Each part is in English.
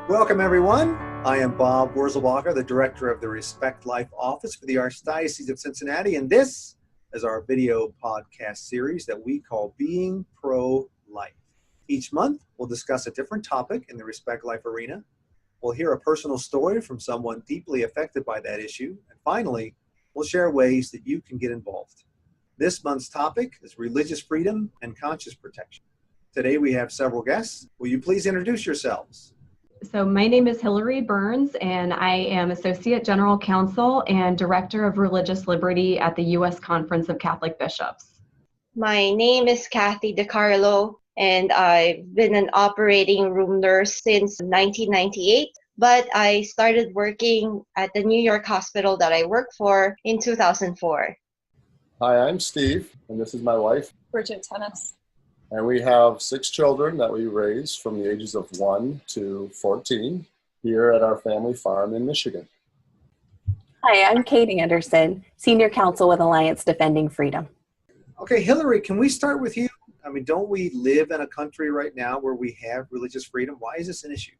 Welcome, everyone. I am Bob Wurzelbacher, the director of the Respect Life Office for the Archdiocese of Cincinnati, and this is our video podcast series that we call Being Pro-Life. Each month, we'll discuss a different topic in the Respect Life arena. We'll hear a personal story from someone deeply affected by that issue, and finally, we'll share ways that you can get involved. This month's topic is religious freedom and conscience protection. Today, we have several guests. Will you please introduce yourselves? So my name is Hillary Burns, and I am Associate General Counsel and Director of Religious Liberty at the U.S. Conference of Catholic Bishops. My name is Kathy DeCarlo, and I've been an operating room nurse since 1998, but I started working at the New York hospital that I work for in 2004. Hi, I'm Steve, and this is my wife, Bridget Tennis. and we have 6 children that we raise from the ages of 1 to 14 here at our family farm in Michigan. Hi, I'm Katie Anderson, Senior Counsel with Alliance Defending Freedom. Okay, Hillary, can we start with you? I mean, don't we live in a country right now where we have religious freedom? Why is this an issue?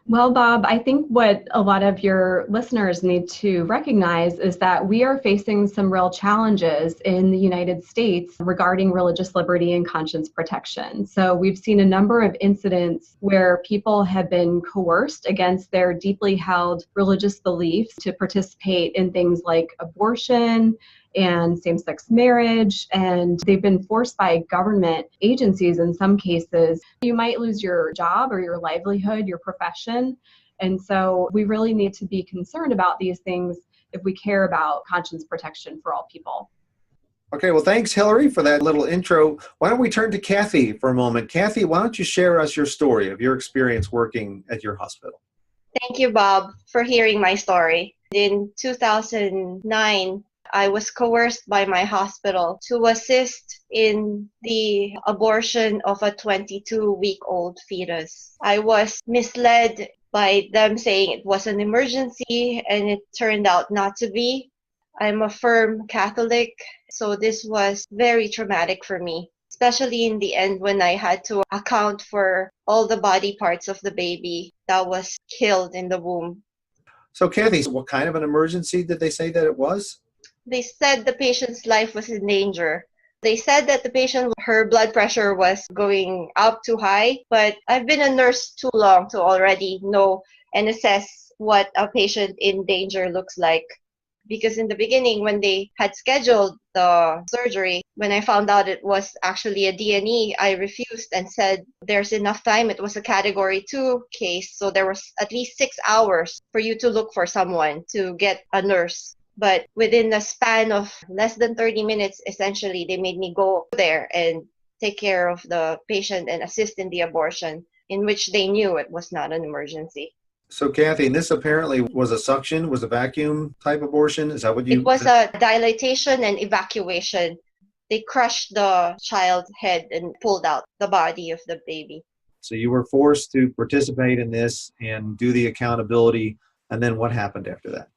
Well, Bob, I think what a lot of your listeners need to recognize is that we are facing some real challenges in the United States regarding religious liberty and conscience protection. So we've seen a number of incidents where people have been coerced against their deeply held religious beliefs to participate in things like abortion and same-sex marriage, and they've been forced by government agencies in some cases. You might lose your job or your livelihood, your profession, and so we really need to be concerned about these things if we care about conscience protection for all people. Okay, well, thanks, Hillary, for that little intro. Why don't we turn to Kathy for a moment? Kathy, why don't you share us your story of your experience working at your hospital? Thank you, Bob, for hearing my story. In 2009, I was coerced by my hospital to assist in the abortion of a 22-week-old fetus. I was misled by them saying it was an emergency, and it turned out not to be. I'm a firm Catholic, so this was very traumatic for me, especially in the end when I had to account for all the body parts of the baby that was killed in the womb. So, Kathy, what kind of an emergency did they say that it was? They said the patient's life was in danger. They said that the patient, her blood pressure was going up too high, but I've been a nurse too long to already know and assess what a patient in danger looks like. Because in the beginning, when they had scheduled the surgery, when I found out it was actually a D&E, I refused and said there's enough time. It was a Category 2 case, so there was at least 6 hours for you to look for someone to get a nurse. But within a span of less than 30 minutes, essentially, they made me go there and take care of the patient and assist in the abortion, in which they knew it was not an emergency. So, Kathy, and this apparently was a suction, was a vacuum type abortion? Is that what you... It was a dilatation and evacuation. They crushed the child's head and pulled out the body of the baby. So you were forced to participate in this and do the accountability, and then what happened after that?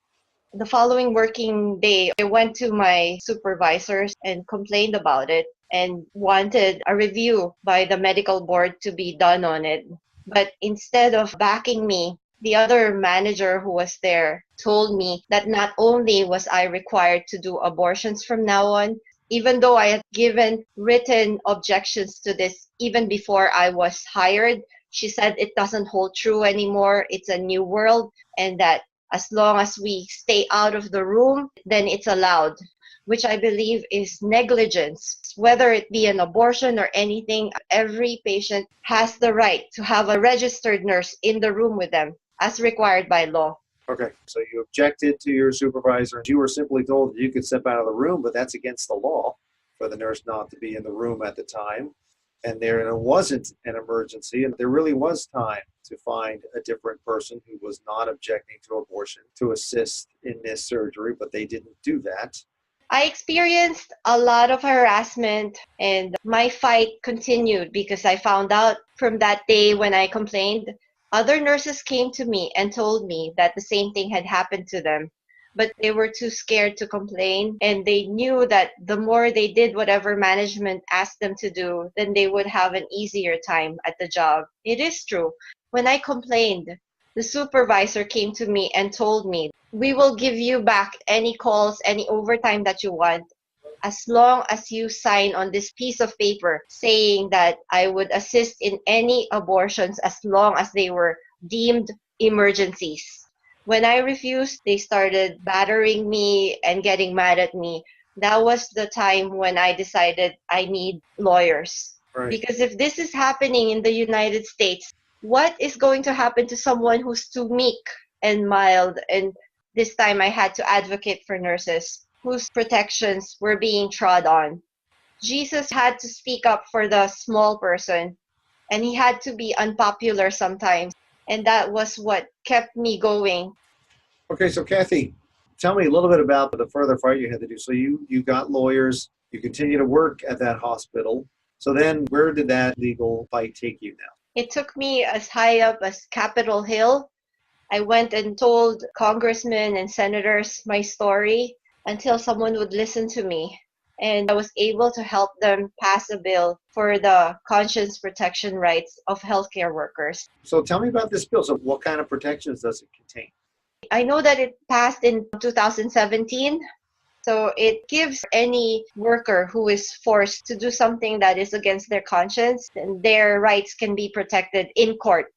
The following working day, I went to my supervisors and complained about it and wanted a review by the medical board to be done on it. But instead of backing me, the other manager who was there told me that not only was I required to do abortions from now on, even though I had given written objections to this even before I was hired, she said it doesn't hold true anymore. It's a new world, and that as long as we stay out of the room, then it's allowed, which I believe is negligence. Whether it be an abortion or anything, every patient has the right to have a registered nurse in the room with them, as required by law. Okay, so you objected to your supervisor. You were simply told that you could step out of the room, but that's against the law for the nurse not to be in the room at the time. And there wasn't an emergency, and there really was time to find a different person who was not objecting to abortion to assist in this surgery, but they didn't do that. I experienced a lot of harassment, and my fight continued because I found out from that day when I complained, other nurses came to me and told me that the same thing had happened to them. But they were too scared to complain, and they knew that the more they did whatever management asked them to do, then they would have an easier time at the job. It is true. When I complained, The supervisor came to me and told me, "We will give you back any calls, any overtime that you want, as long as you sign on this piece of paper saying that I would assist in any abortions as long as they were deemed emergencies." When I refused, they started battering me and getting mad at me. That was the time when I decided I need lawyers. Right. Because if this is happening in the United States, what is going to happen to someone who's too meek and mild? And this time I had to advocate for nurses whose protections were being trod on. Jesus had to speak up for the small person, and he had to be unpopular sometimes. And that was what kept me going. Okay, so Kathy, tell me a little bit about the further fight you had to do. So you got lawyers, you continue to work at that hospital. So then where did that legal fight take you now? It took me as high up as Capitol Hill. I went and told congressmen and senators my story until someone would listen to me. And I was able to help them pass a bill for the conscience protection rights of healthcare workers. So tell me about this bill. So what kind of protections does it contain? I know that it passed in 2017. So it gives any worker who is forced to do something that is against their conscience, and their rights can be protected in court.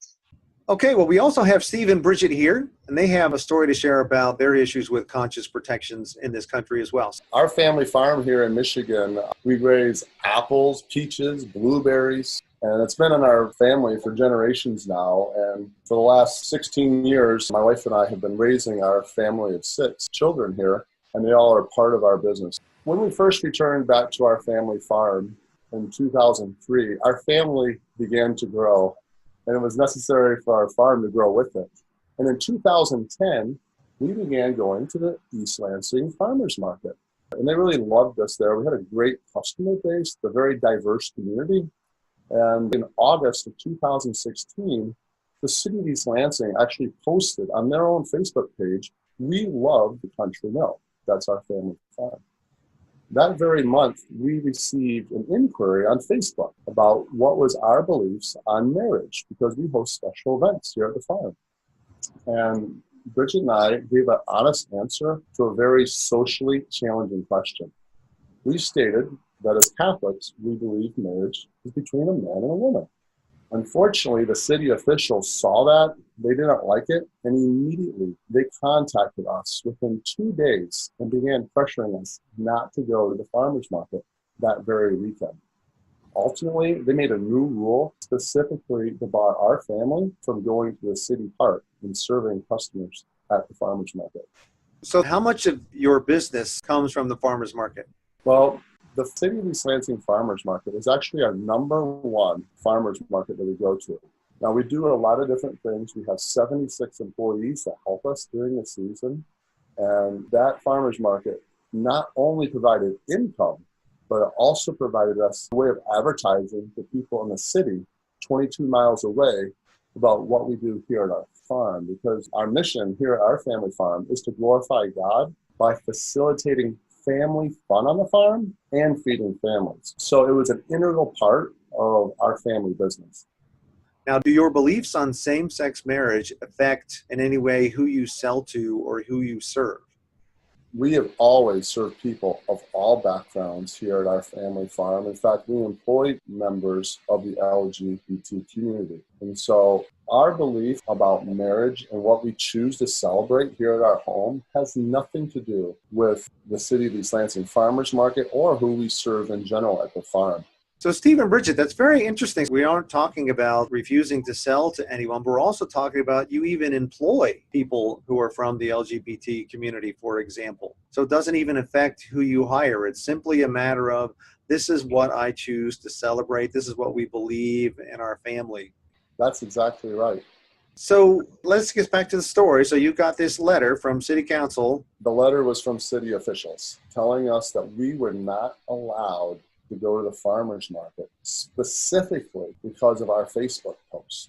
Okay, well, we also have Steve and Bridget here, and they have a story to share about their issues with conscience protections in this country as well. Our family farm here in Michigan, we raise apples, peaches, blueberries, and it's been in our family for generations now. And for the last 16 years, my wife and I have been raising our family of 6 children here, and they all are part of our business. When we first returned back to our family farm in 2003, our family began to grow, and it was necessary for our farm to grow with it. And in 2010, we began going to the East Lansing Farmers Market. And they really loved us there. We had a great customer base, a very diverse community. And in August of 2016, the city of East Lansing actually posted on their own Facebook page, "We love the country milk." That's our family farm. That very month, we received an inquiry on Facebook about what was our beliefs on marriage, because we host special events here at the farm. And Bridget and I gave an honest answer to a very socially challenging question. We stated that as Catholics, we believe marriage is between a man and a woman. Unfortunately, the city officials saw that, they didn't like it, and immediately they contacted us within 2 days and began pressuring us not to go to the farmers market that very weekend. Ultimately, they made a new rule specifically to bar our family from going to the city park and serving customers at the farmers market. So how much of your business comes from the farmers market? Well, the City of East Lansing Farmers Market is actually our #1 farmers market that we go to. Now, we do a lot of different things. We have 76 employees that help us during the season. And that farmers market not only provided income, but it also provided us a way of advertising to people in the city 22 miles away about what we do here at our farm. Because our mission here at our family farm is to glorify God by facilitating family fun on the farm and feeding families. So it was an integral part of our family business. Now, do your beliefs on same-sex marriage affect in any way who you sell to or who you serve? We have always served people of all backgrounds here at our family farm. In fact, we employ members of the LGBT community. And so our belief about marriage and what we choose to celebrate here at our home has nothing to do with the City of East Lansing Farmers Market or who we serve in general at the farm. So Steve and Bridget, that's very interesting. We aren't talking about refusing to sell to anyone, but we're also talking about you even employ people who are from the LGBT community, for example. So it doesn't even affect who you hire. It's simply a matter of, this is what I choose to celebrate. This is what we believe in our family. That's exactly right. So let's get back to the story. So you got this letter from City Council. The letter was from city officials telling us that we were not allowed to go to the farmers market, specifically because of our Facebook post.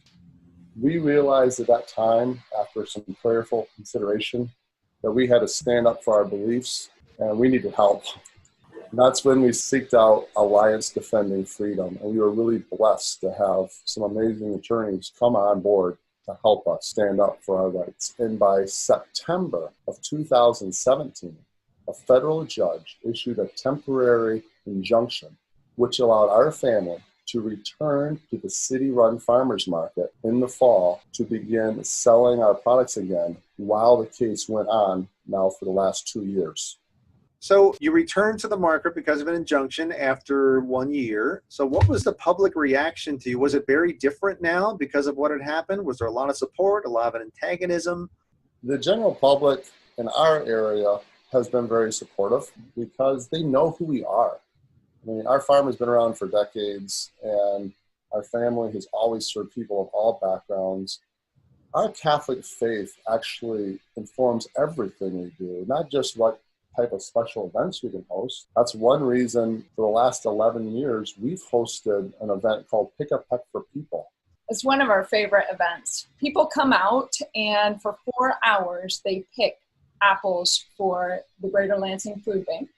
We realized at that time, after some prayerful consideration, that we had to stand up for our beliefs and we needed help. And that's when we seeked out Alliance Defending Freedom. And we were really blessed to have some amazing attorneys come on board to help us stand up for our rights. And by September of 2017, a federal judge issued a temporary injunction which allowed our family to return to the city-run farmers market in the fall to begin selling our products again while the case went on now for the last 2 years. So you returned to the market because of an injunction after 1 year. So what was the public reaction to you? Was it very different now because of what had happened? Was there a lot of support, a lot of antagonism? The general public in our area has been very supportive because they know who we are. I mean, our farm has been around for decades, and our family has always served people of all backgrounds. Our Catholic faith actually informs everything we do, not just what type of special events we can host. That's one reason for the last 11 years, we've hosted an event called Pick a Peck for People. It's one of our favorite events. People come out, and for 4 hours, they pick apples for the Greater Lansing Food Bank.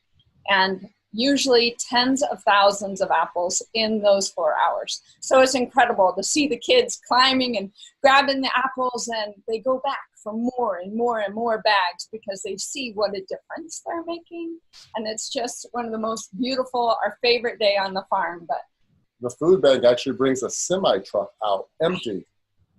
And usually tens of thousands of apples in those 4 hours. So it's incredible to see the kids climbing and grabbing the apples, and they go back for more and more and more bags because they see what a difference they're making. And it's just one of the most beautiful, our favorite day on the farm. But the food bank actually brings a semi-truck out empty.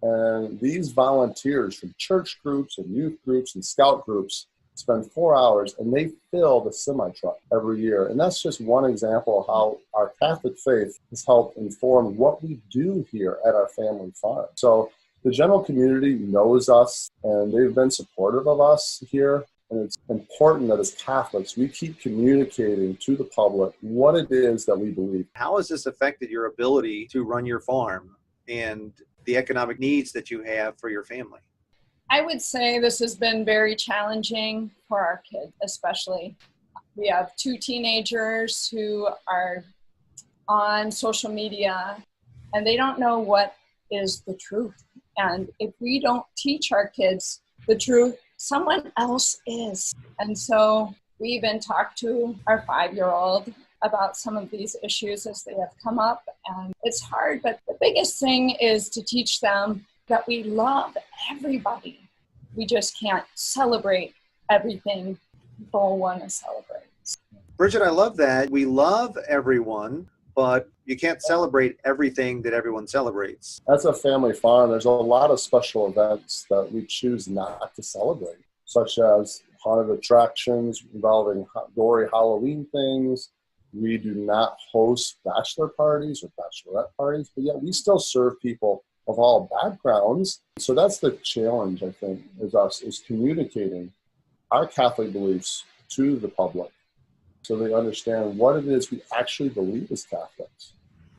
And these volunteers from church groups and youth groups and scout groups spend 4 hours, and they fill the semi-truck every year. And that's just one example of how our Catholic faith has helped inform what we do here at our family farm. So the general community knows us, and they've been supportive of us here. And it's important that as Catholics, we keep communicating to the public what it is that we believe. How has this affected your ability to run your farm and the economic needs that you have for your family? I would say this has been very challenging for our kids, especially. We have 2 teenagers who are on social media, and they don't know what is the truth. And if we don't teach our kids the truth, someone else is. And so we even talked to our 5-year-old about some of these issues as they have come up. And it's hard, but the biggest thing is to teach them that we love everybody. We just can't celebrate everything people want to celebrate. Bridget, I love that. We love everyone, but you can't celebrate everything that everyone celebrates. As a family farm, there's a lot of special events that we choose not to celebrate, such as haunted attractions involving gory Halloween things. We do not host bachelor parties or bachelorette parties, but yet we still serve people of all backgrounds. So that's the challenge, I think, is communicating our Catholic beliefs to the public so they understand what it is we actually believe as Catholics.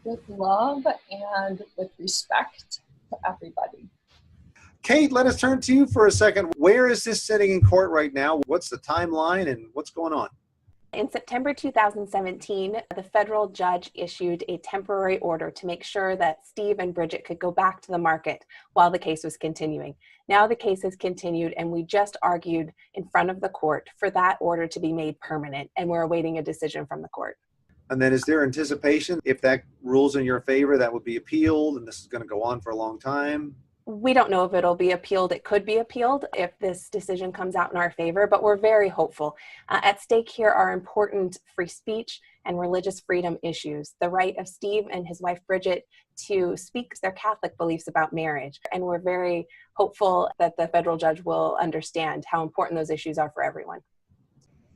With love and with respect to everybody. Kate, let us turn to you for a second. Where is this sitting in court right now? What's the timeline and what's going on? In September 2017, the federal judge issued a temporary order to make sure that Steve and Bridget could go back to the market while the case was continuing. Now the case has continued, and we just argued in front of the court for that order to be made permanent, and we're awaiting a decision from the court. And then is there anticipation if that rules in your favor that would be appealed and this is going to go on for a long time? We don't know if it'll be appealed. It could be appealed if this decision comes out in our favor, but we're very hopeful. At stake here are important free speech and religious freedom issues, the right of Steve and his wife Bridget to speak their Catholic beliefs about marriage. And we're very hopeful that the federal judge will understand how important those issues are for everyone.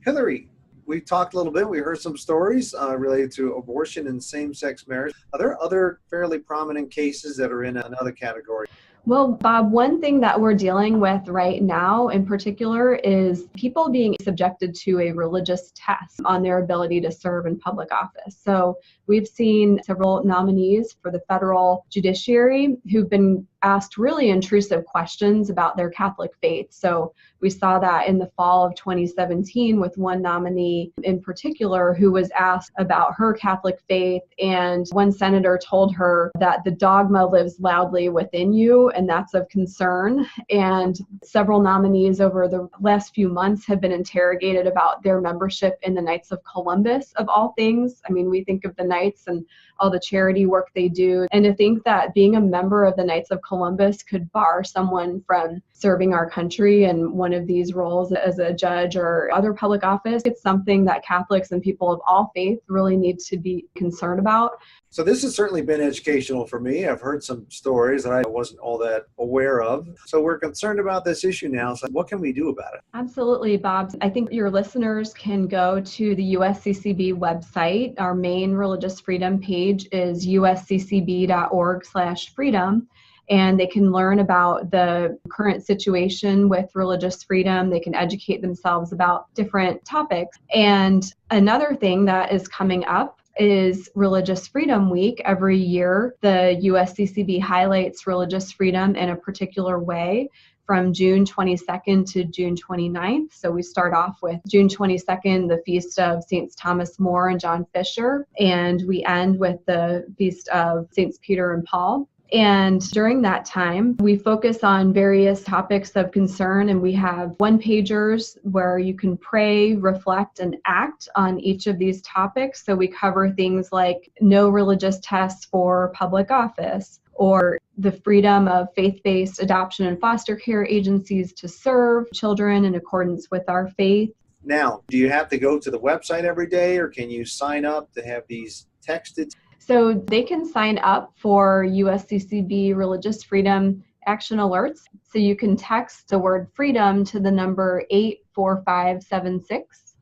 Hillary, we talked a little bit. We heard some stories related to abortion and same-sex marriage. Are there other fairly prominent cases that are in another category? Well, Bob, one thing that we're dealing with right now in particular is people being subjected to a religious test on their ability to serve in public office. So we've seen several nominees for the federal judiciary who've been asked really intrusive questions about their Catholic faith. So we saw that in the fall of 2017 with one nominee in particular who was asked about her Catholic faith, and one senator told her that the dogma lives loudly within you, and that's of concern. And several nominees over the last few months have been interrogated about their membership in the Knights of Columbus, of all things. I mean, we think of the Knights and all the charity work they do, and to think that being a member of the Knights of Columbus could bar someone from serving our country in one of these roles as a judge or other public office. It's something that Catholics and people of all faith really need to be concerned about. So this has certainly been educational for me. I've heard some stories that I wasn't all that aware of. So we're concerned about this issue now. So what can we do about it? Absolutely, Bob. I think your listeners can go to the USCCB website. Our main religious freedom page is usccb.org/freedom. And they can learn about the current situation with religious freedom. They can educate themselves about different topics. And another thing that is coming up is Religious Freedom Week. Every year, the USCCB highlights religious freedom in a particular way from June 22nd to June 29th. So we start off with June 22nd, the feast of Saints Thomas More and John Fisher, and we end with the feast of Saints Peter and Paul. And during that time, we focus on various topics of concern, and we have one-pagers where you can pray, reflect, and act on each of these topics. So we cover things like no religious tests for public office, or the freedom of faith-based adoption and foster care agencies to serve children in accordance with our faith. Now, do you have to go to the website every day, or can you sign up to have these texted? So they can sign up for USCCB Religious Freedom Action Alerts. So you can text the word freedom to the number 84576,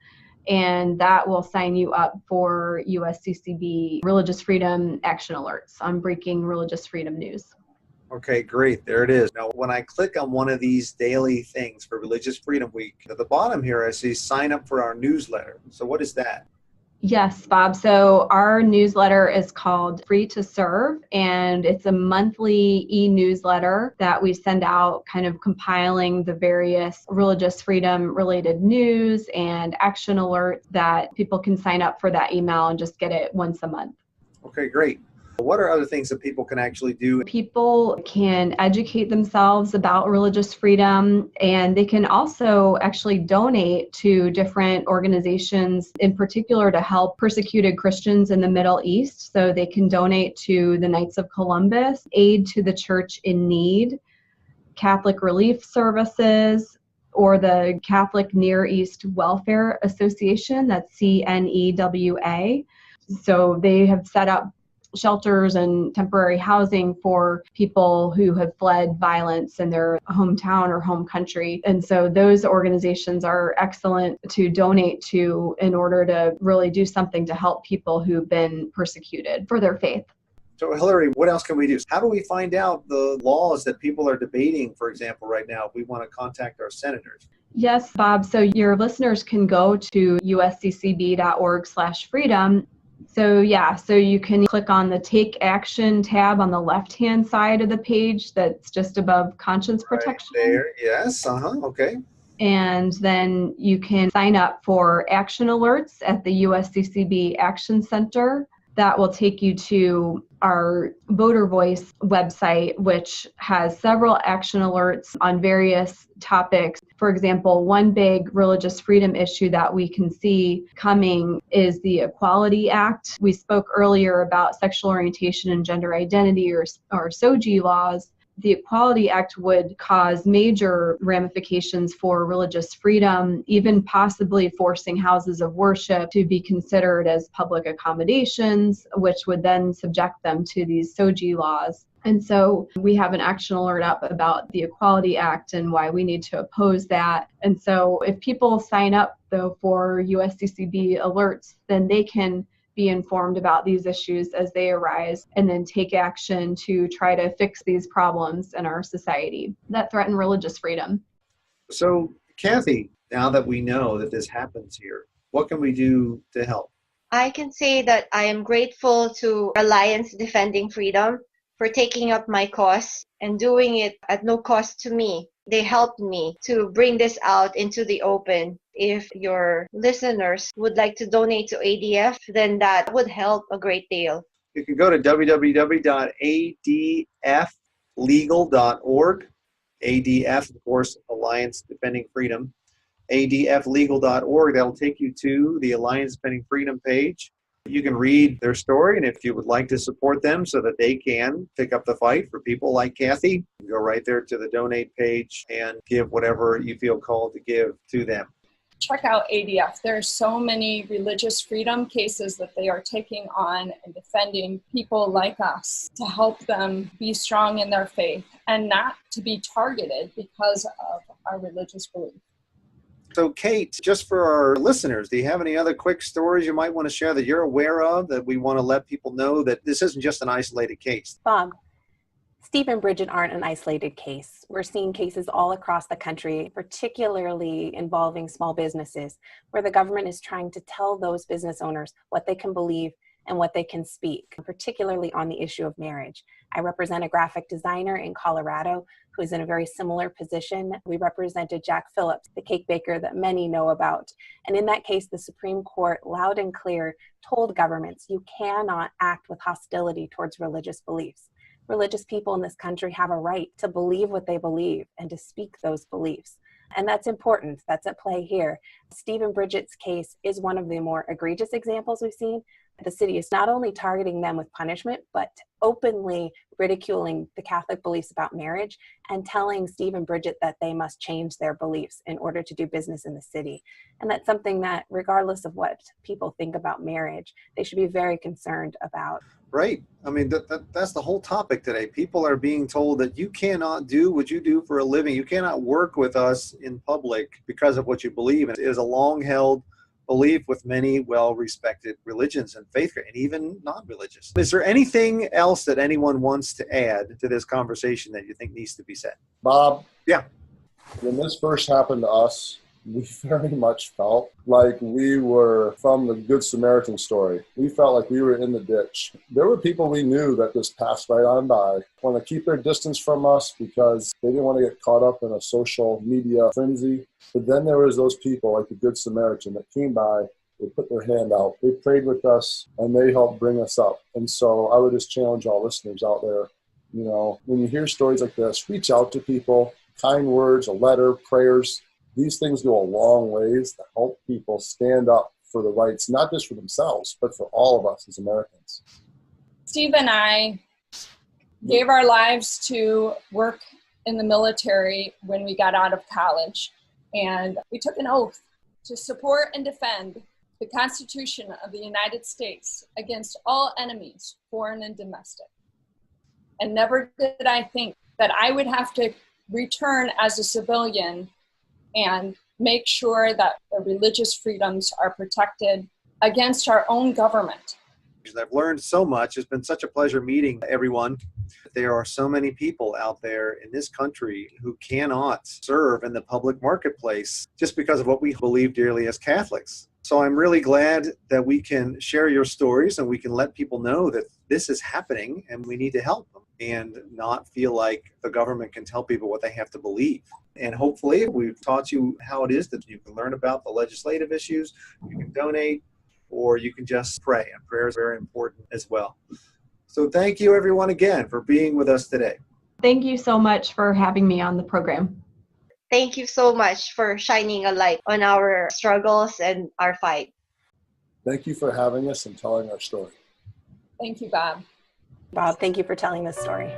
and that will sign you up for USCCB Religious Freedom Action Alerts on breaking religious freedom news. Okay, great. There it is. Now, when I click on one of these daily things for Religious Freedom Week, at the bottom here, I see sign up for our newsletter. So what is that? Yes, Bob. So our newsletter is called Free to Serve, and it's a monthly e-newsletter that we send out, kind of compiling the various religious freedom related news and action alerts that people can sign up for that email and just get it once a month. Okay, great. What are other things that people can actually do? People can educate themselves about religious freedom, and they can also actually donate to different organizations, in particular to help persecuted Christians in the Middle East. So they can donate to the Knights of Columbus, Aid to the Church in Need, Catholic Relief Services, or the Catholic Near East Welfare Association, that's CNEWA. So they have set up shelters and temporary housing for people who have fled violence in their hometown or home country. And so those organizations are excellent to donate to in order to really do something to help people who've been persecuted for their faith. So Hillary, what else can we do? How do we find out the laws that people are debating, for example, right now, if we want to contact our senators? Yes, Bob. So your listeners can go to usccb.org/freedom. So you can click on the Take Action tab on the left-hand side of the page that's just above Conscience Protection. Right there, yes, okay. And then you can sign up for action alerts at the USCCB Action Center. That will take you to our Voter Voice website, which has several action alerts on various topics. For example, one big religious freedom issue that we can see coming is the Equality Act. We spoke earlier about sexual orientation and gender identity, or Usccb laws. The Equality Act would cause major ramifications for religious freedom, even possibly forcing houses of worship to be considered as public accommodations, which would then subject them to these Usccb laws. And so we have an action alert up about the Equality Act and why we need to oppose that. And so if people sign up, though, for USCCB alerts, then they can be informed about these issues as they arise and then take action to try to fix these problems in our society that threaten religious freedom. So, Kathy, now that we know that this happens here, what can we do to help? I can say that I am grateful to Alliance Defending Freedom for taking up my cause and doing it at no cost to me. They helped me to bring this out into the open. If your listeners would like to donate to ADF, then that would help a great deal. You can go to www.adflegal.org. ADF, of course, Alliance Defending Freedom. adflegal.org. That'll take you to the Alliance Defending Freedom page. You can read their story, and if you would like to support them so that they can pick up the fight for people like Kathy, go right there to the donate page and give whatever you feel called to give to them. Check out ADF. There are so many religious freedom cases that they are taking on and defending people like us to help them be strong in their faith and not to be targeted because of our religious belief. So Kate, just for our listeners, do you have any other quick stories you might want to share that you're aware of that we want to let people know that this isn't just an isolated case? Bob, Steve and Bridget aren't an isolated case. We're seeing cases all across the country, particularly involving small businesses, where the government is trying to tell those business owners what they can believe and what they can speak, particularly on the issue of marriage. I represent a graphic designer in Colorado who is in a very similar position. We represented Jack Phillips, the cake baker that many know about. And in that case, the Supreme Court loud and clear told governments, you cannot act with hostility towards religious beliefs. Religious people in this country have a right to believe what they believe and to speak those beliefs. And that's important. That's at play here. Steve and Bridget's case is one of the more egregious examples we've seen. The city is not only targeting them with punishment, but openly ridiculing the Catholic beliefs about marriage and telling Steve and Bridget that they must change their beliefs in order to do business in the city. And that's something that, regardless of what people think about marriage, they should be very concerned about. Right. I mean, that's the whole topic today. People are being told that you cannot do what you do for a living. You cannot work with us in public because of what you believe. And it is a long-held belief with many well-respected religions and faith, and even non-religious. Is there anything else that anyone wants to add to this conversation that you think needs to be said? Bob? Yeah. When this first happened to us, we very much felt like we were from the Good Samaritan story. We felt like we were in the ditch. There were people we knew that just passed right on by, want to keep their distance from us because they didn't want to get caught up in a social media frenzy. But then there was those people like the Good Samaritan that came by, they put their hand out, they prayed with us, and they helped bring us up. And so I would just challenge all listeners out there, you know, when you hear stories like this, reach out to people, kind words, a letter, prayers. These things go a long ways to help people stand up for the rights, not just for themselves, but for all of us as Americans. Steve and I gave our lives to work in the military when we got out of college. And we took an oath to support and defend the Constitution of the United States against all enemies, foreign and domestic. And never did I think that I would have to return as a civilian and make sure that the religious freedoms are protected against our own government. I've learned so much. It's been such a pleasure meeting everyone. There are so many people out there in this country who cannot serve in the public marketplace just because of what we believe dearly as Catholics. So I'm really glad that we can share your stories and we can let people know that this is happening and we need to help them and not feel like the government can tell people what they have to believe. And hopefully we've taught you how it is that you can learn about the legislative issues, you can donate, or you can just pray. And prayer is very important as well. So thank you everyone again for being with us today. Thank you so much for having me on the program. Thank you so much for shining a light on our struggles and our fight. Thank you for having us and telling our story. Thank you, Bob. Bob, thank you for telling this story.